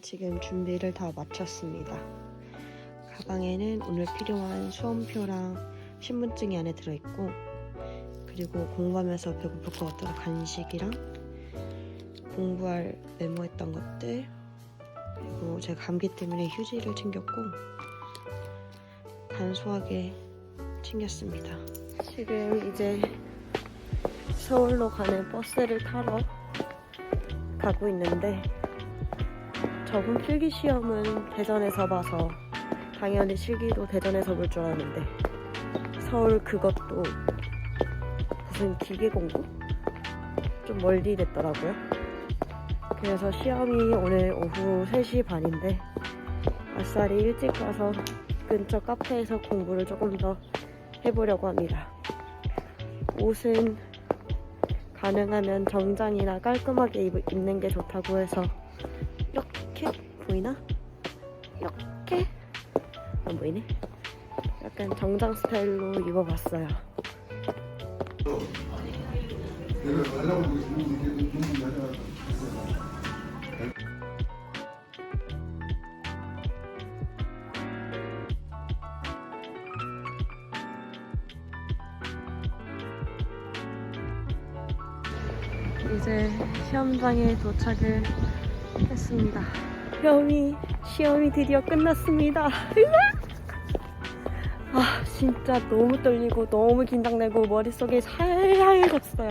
지금 준비를 다 마쳤습니다. 가방에는 오늘 필요한 수험표랑 신분증이 안에 들어있고, 그리고 공부하면서 배고플 것 같아서 간식이랑 공부할 메모했던 것들, 그리고 제가 감기 때문에 휴지를 챙겼고 간소하게 챙겼습니다. 지금 이제 서울로 가는 버스를 타러 가고 있는데, 저번 필기시험은 대전에서 봐서 당연히 실기도 대전에서 볼 줄 알았는데 서울 그것도 무슨 기계 공부? 좀 멀리 됐더라고요. 그래서 시험이 오늘 오후 3시 반인데 아싸리 일찍 가서 근처 카페에서 공부를 조금 더 해보려고 합니다. 옷은 가능하면 정장이나 깔끔하게 입는 게 좋다고 해서 이렇게 보이나? 이렇게? 안 보이네? 약간 정장 스타일로 입어봤어요. 이제 시험장에 도착을 했습니다. 시험이 드디어 끝났습니다. 아, 진짜 너무 떨리고 너무 긴장되고 머릿속이 살살했어요.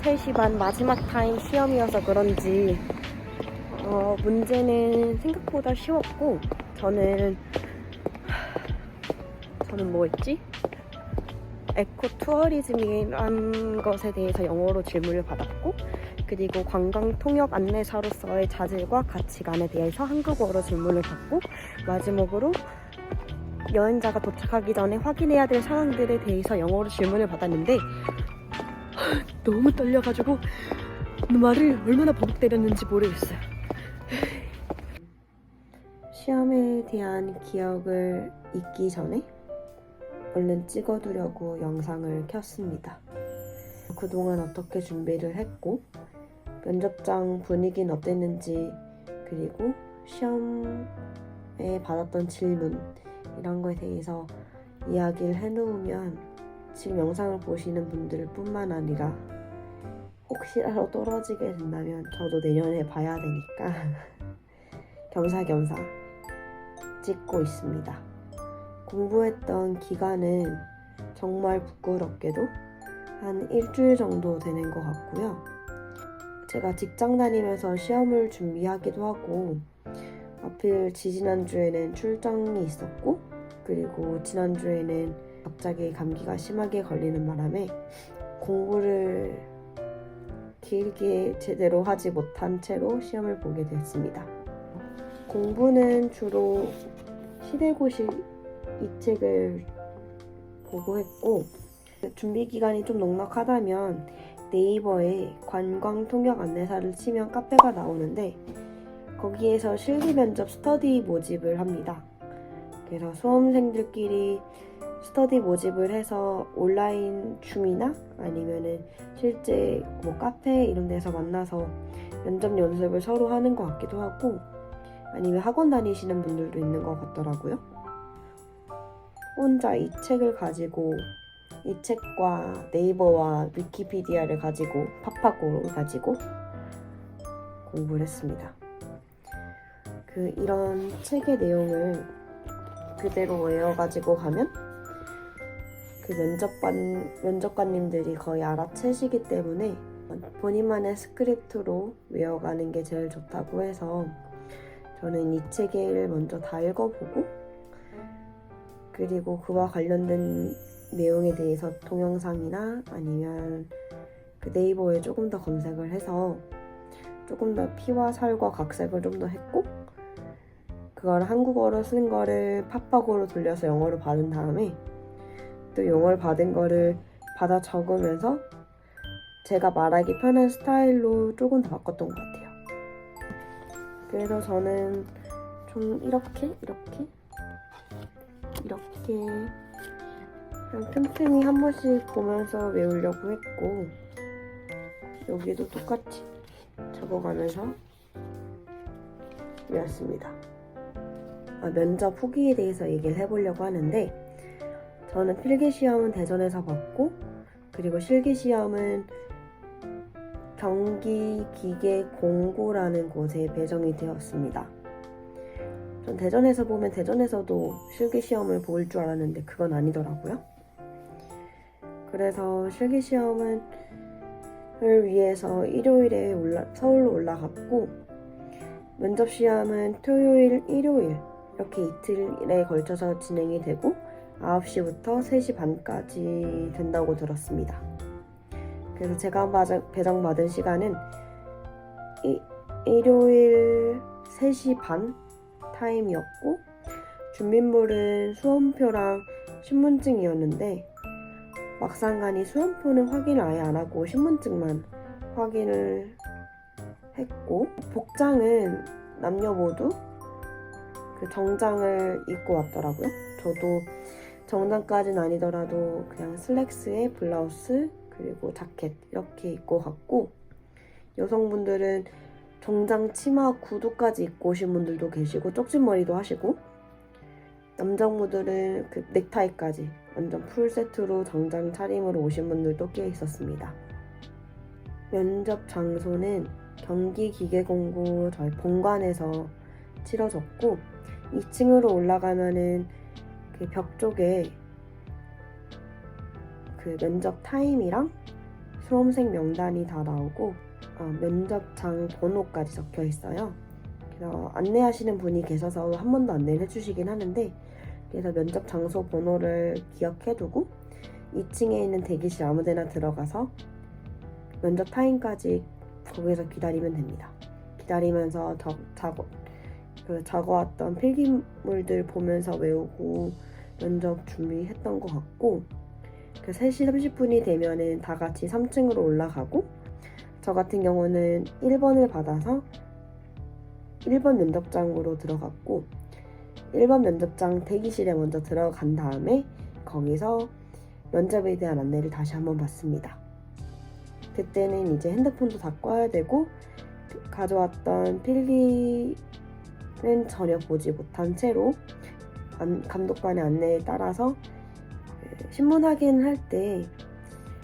3시 반 마지막 타임 시험이어서 그런지 문제는 생각보다 쉬웠고, 저는 뭐 했지? 에코 투어리즘이란 것에 대해서 영어로 질문을 받았고, 그리고 관광 통역 안내사로서의 자질과 가치관에 대해서 한국어로 질문을 받고, 마지막으로 여행자가 도착하기 전에 확인해야 될 사항들에 대해서 영어로 질문을 받았는데 너무 떨려가지고 말을 얼마나 버벅대렸는지 모르겠어요. 시험에 대한 기억을 잊기 전에 얼른 찍어두려고 영상을 켰습니다. 그동안 어떻게 준비를 했고, 면접장 분위기는 어땠는지, 그리고 시험에 받았던 질문, 이런 거에 대해서 이야기를 해놓으면 지금 영상을 보시는 분들 뿐만 아니라 혹시라도 떨어지게 된다면 저도 내년에 봐야 되니까 겸사겸사 찍고 있습니다. 공부했던 기간은 정말 부끄럽게도 한 일주일 정도 되는 것 같고요. 제가 직장 다니면서 시험을 준비하기도 하고, 하필 지지난주에는 출장이 있었고, 그리고 지난주에는 갑자기 감기가 심하게 걸리는 바람에 공부를 길게 제대로 하지 못한 채로 시험을 보게 됐습니다. 공부는 주로 시대고시 이 책을 보고 했고, 준비 기간이 좀 넉넉하다면 네이버에 관광 통역 안내사를 치면 카페가 나오는데, 거기에서 실기 면접 스터디 모집을 합니다. 그래서 수험생들끼리 스터디 모집을 해서 온라인 줌이나 아니면은 실제 뭐 카페 이런 데서 만나서 면접 연습을 서로 하는 것 같기도 하고, 아니면 학원 다니시는 분들도 있는 것 같더라고요. 혼자 이 책을 가지고, 이 책과 네이버와 위키피디아를 가지고, 파파고를 가지고 공부를 했습니다. 이런 책의 내용을 그대로 외워가지고 가면 면접관님들이 거의 알아채시기 때문에 본인만의 스크립트로 외워가는 게 제일 좋다고 해서 저는 이 책을 먼저 다 읽어보고, 그리고 그와 관련된 내용에 대해서 동영상이나 아니면 네이버에 조금 더 검색을 해서 조금 더 피와 살과 각색을 좀 더 했고, 그걸 한국어로 쓴 거를 팝팝으로 돌려서 영어로 받은 다음에 또 영어를 받은 거를 받아 적으면서 제가 말하기 편한 스타일로 조금 더 바꿨던 것 같아요. 그래서 저는 좀 이렇게 그냥 틈틈이 한 번씩 보면서 외우려고 했고, 여기도 똑같이 적어가면서 시험이었습니다. 면접 후기에 대해서 얘기를 해보려고 하는데, 저는 필기시험은 대전에서 봤고, 그리고 실기시험은 경기기계공고라는 곳에 배정이 되었습니다. 전 대전에서 보면 대전에서도 실기시험을 볼 줄 알았는데 그건 아니더라고요. 그래서 실기시험을 위해서 일요일에 서울로 올라갔고, 면접시험은 토요일, 일요일 이렇게 이틀에 걸쳐서 진행이 되고 9시부터 3시 반까지 된다고 들었습니다. 그래서 제가 배정받은 시간은 일요일 3시 반 타임이었고, 준비물은 수험표랑 신분증이었는데 막상 가니 수험표는 확인을 아예 안 하고 신분증만 확인을 했고, 복장은 남녀 모두 그 정장을 입고 왔더라고요. 저도 정장까지는 아니더라도 그냥 슬랙스에 블라우스 그리고 자켓 이렇게 입고 갔고, 여성분들은 정장 치마 구두까지 입고 오신 분들도 계시고 쪽지머리도 하시고, 남성분들은 그 넥타이까지 완전 풀세트로 정장 차림으로 오신 분들도 꽤 있었습니다. 면접 장소는 경기기계공고 저희 본관에서 치러졌고, 2층으로 올라가면은 그 벽 쪽에 그 면접 타임이랑 수험생 명단이 다 나오고 면접장 번호까지 적혀 있어요. 그래서 안내하시는 분이 계셔서 한 번 더 안내를 해주시긴 하는데, 그래서 면접 장소 번호를 기억해두고 2층에 있는 대기실 아무데나 들어가서 면접 타임까지 거기서 기다리면 됩니다. 기다리면서 적어왔던 필기물들 보면서 외우고 면접 준비했던 것 같고, 그 3시 30분이 되면은 다 같이 3층으로 올라가고, 저 같은 경우는 1번을 받아서 1번 면접장으로 들어갔고, 1번 면접장 대기실에 먼저 들어간 다음에 거기서 면접에 대한 안내를 다시 한번 받습니다. 그때는 이제 핸드폰도 다 꺼야 되고, 가져왔던 필기는 전혀 보지 못한 채로 감독관의 안내에 따라서 신문 확인을 할 때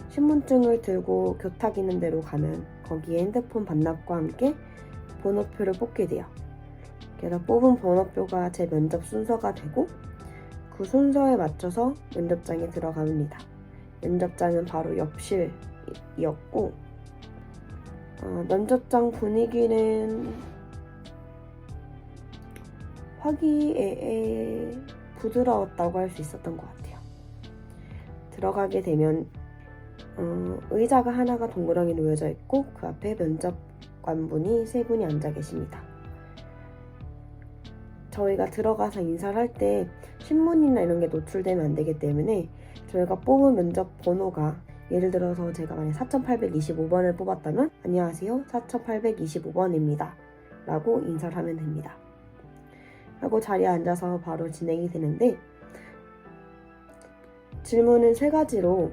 신분증을 들고 교탁 있는 데로 가면 거기에 핸드폰 반납과 함께 번호표를 뽑게 돼요. 그래서 뽑은 번호표가 제 면접 순서가 되고, 그 순서에 맞춰서 면접장에 들어갑니다. 면접장은 바로 옆실이었고, 면접장 분위기는 화기애애 부드러웠다고 할 수 있었던 것 같아요. 들어가게 되면 의자가 하나가 동그랗게 놓여져 있고, 그 앞에 면접관분이 3분이 앉아 계십니다. 저희가 들어가서 인사를 할 때 신문이나 이런 게 노출되면 안 되기 때문에 저희가 뽑은 면접 번호가, 예를 들어서 제가 만약 4825번을 뽑았다면 안녕하세요, 4825번입니다 라고 인사를 하면 됩니다. 하고 자리에 앉아서 바로 진행이 되는데, 질문은 3가지로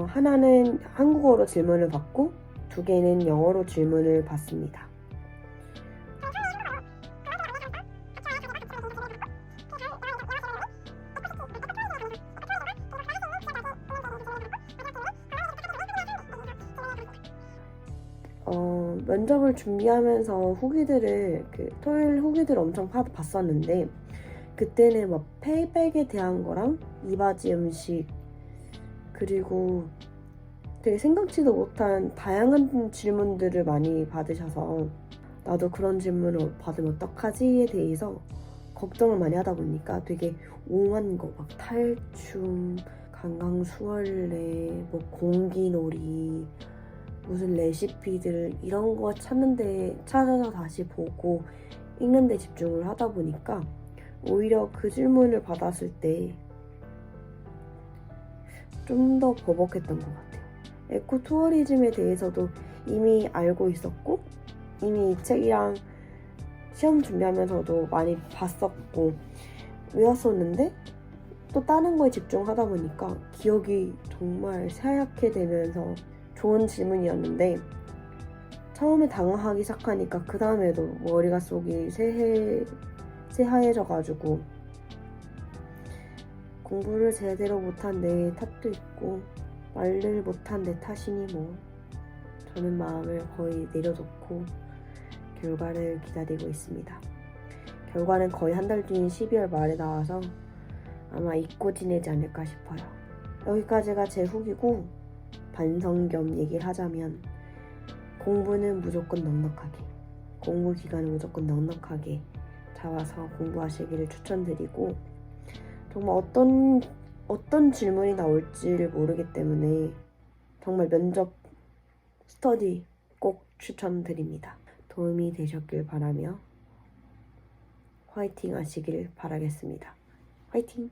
하나는 한국어로 질문을 받고 2개는 영어로 질문을 받습니다. 면접을 준비하면서 후기들을 토요일 후기들을 엄청 봤었는데, 그때는 막 페이백에 대한 거랑 이바지 음식, 그리고 되게 생각지도 못한 다양한 질문들을 많이 받으셔서 나도 그런 질문을 받으면 어떡하지에 대해서 걱정을 많이 하다 보니까 되게 옹한 거, 막 탈춤, 강강수월래, 뭐 공기놀이, 무슨 레시피들 이런 거 찾아서 다시 보고 읽는 데 집중을 하다 보니까 오히려 그 질문을 받았을 때 좀 더 버벅했던 것 같아요. 에코투어리즘에 대해서도 이미 알고 있었고, 이미 이 책이랑 시험 준비하면서도 많이 봤었고 외웠었는데, 또 다른 거에 집중하다 보니까 기억이 정말 새하얗게 되면서 좋은 질문이었는데, 처음에 당황하기 시작하니까 그 다음에도 머리가 속이 새하얘져가지고 공부를 제대로 못한 내 탓도 있고 말을 못한 내 탓이니 뭐 저는 마음을 거의 내려놓고 결과를 기다리고 있습니다. 결과는 거의 한 달 뒤인 12월 말에 나와서 아마 잊고 지내지 않을까 싶어요. 여기까지가 제 후기고, 반성 겸 얘기를 하자면 공부는 무조건 넉넉하게, 공부 기간은 무조건 넉넉하게 잡아서 공부하시기를 추천드리고, 정말 어떤 질문이 나올지를 모르기 때문에 정말 면접 스터디 꼭 추천드립니다. 도움이 되셨길 바라며 화이팅 하시길 바라겠습니다. 화이팅!